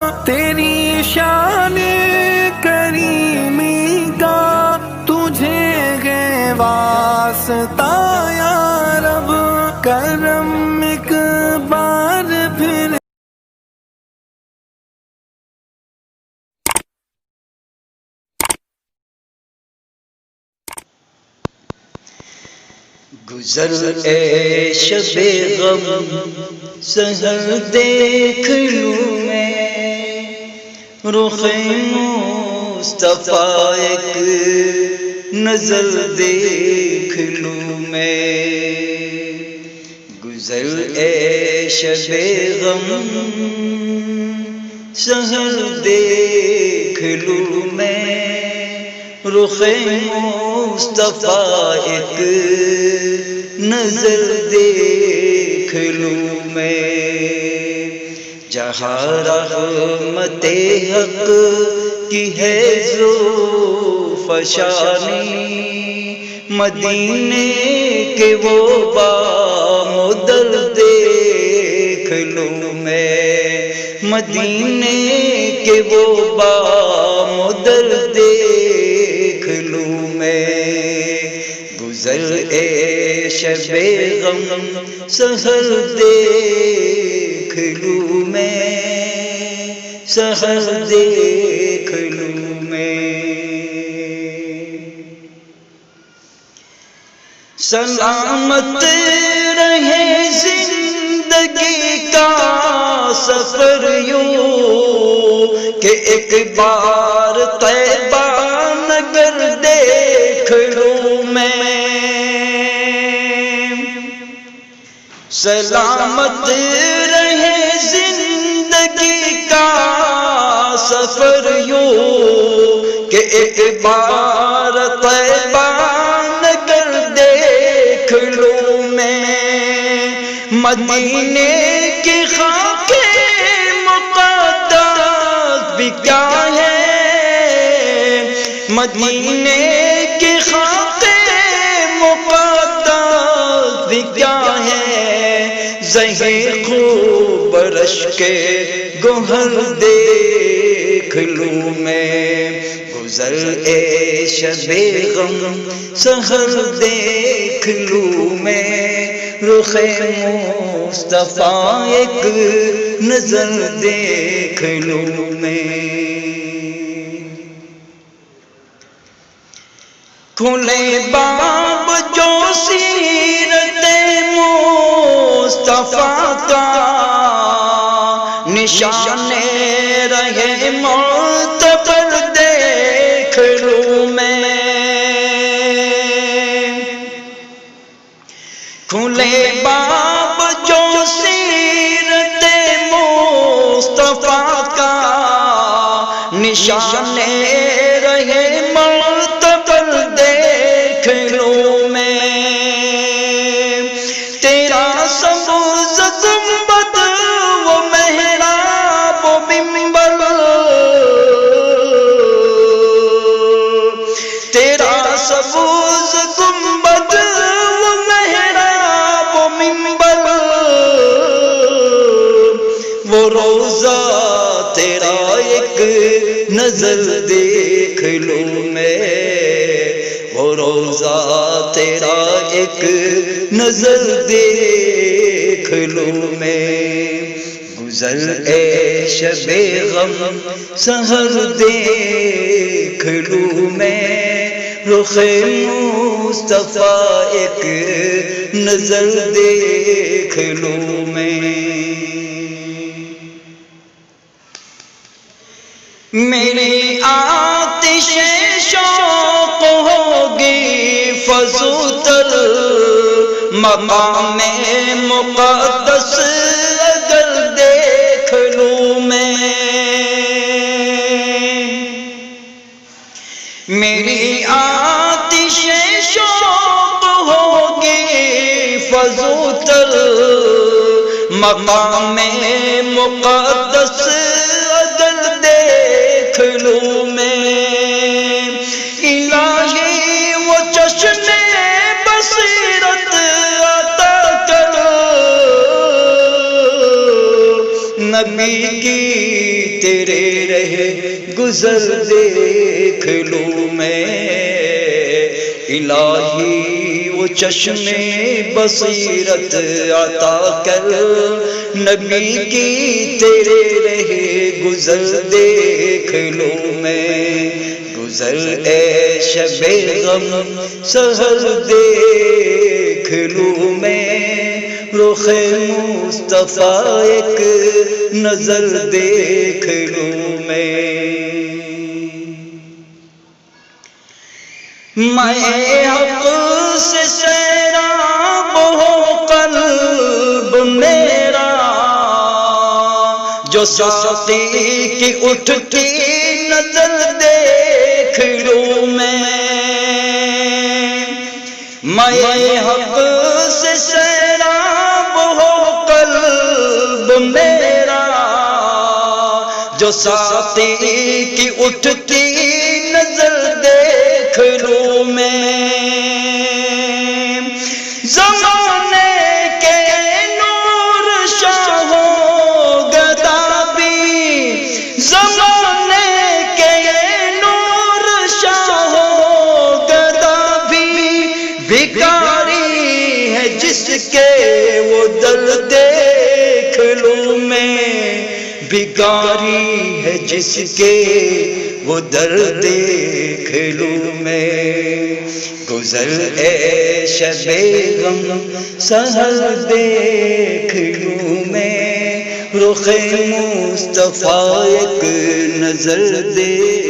تیری شان کریمی کا تجھے ہے واسطہ یا رب، کرم ایک بار پھر گزر اے شب غم سحر دیکھ لوں میں، رخ مصطفیٰ ایک نظر دیکھ لوں میں۔ گزر اے شب غم سحر دیکھ لوں میں، رخ مصطفیٰ ایک نظر دیکھ لوں میں۔ جہاں رحمت حق کی ہے ذوف فشانی، مدینے کے وہ بام و در دیکھ لوں میں، مدینے کے وہ بام و در دیکھ لوں میں۔ گزر اے شب غم سحر دیکھ لوں میں، سحر دیکھ لوں میں۔ سلامت رہے زندگی کا سفر یوں کہ ایک بار طیبہ نگر دیکھ لوں میں۔ سلامت رہے زندگی کا سفر یوں کہ ایک بار طیبہ نگر دیکھ لوں میں۔ مدینے کی خاک مقدس بھی کیا ہے، مدینے کی خاک مقدس بھی کیا ہے، زہیں خوب رش کے گوہر دیکھ لوں میں۔ گزر اے شب غم سحر دیکھ لوں میں، رخ مصطفیٰ ایک نظر دیکھ لوں میں۔ کھلے باب جو سیرت مصطفیٰ کا، نشان رہے معتبر دیکھ لوں میں۔ کھلے باب جو سیرت مصطفیٰ کا، نشان رہے معتبر دیکھ لوں میں۔ تیرا سبز گنبد وہ محراب و منبر، تیرا سبز گنبد وہ محراب و منبر، وہ روضہ تیرا ایک نظر دیکھ لوں میں، وہ روضہ تیرا ایک نظر دیکھ لوں میں۔ گزر اے شب غم سحر دیکھ لوں میں، رخ مصطفیٰ ایک نظر دیکھ لوں میں۔ میری آتش شوق ہوگی فزوتر، مقام مقدس اگر دیکھ لوں میں۔ میری آتش شوق ہوگی فزوتر، مقام مقدس اگر دیکھ لوں میں۔ الہی وہ چشم بصیرت عطا کر، نبی کی تیرے رہے گزر دیکھ لوں میں الہی وہ چشم بصیرت عطا کر نبی کی تیرے رہے گزر دیکھ لوں میں گزر اے شب غم سحر دیکھ لوں میں رخ مصطفیٰ ایک نظر دیکھ لوں میں حق سے سیراب ہو قلب میرا جو ساقی کی اٹھتی نظر دیکھ لوں میں حق سے سیراب ہو قلب میرا جو ساقی کی اٹھتی نظر دیکھ لوں میں زمانے کے نور شاہو گدا بھی زمانے کے نور شاہو گدا بھی بھکاری ہے جس کے وہ در دیکھ لوں میں بھکاری ہے جس کے وہ در دیکھ لوں میں گزر اے شب غم سحر دیکھ لوں میں رخ مصطفیٰ ایک نظر دیکھ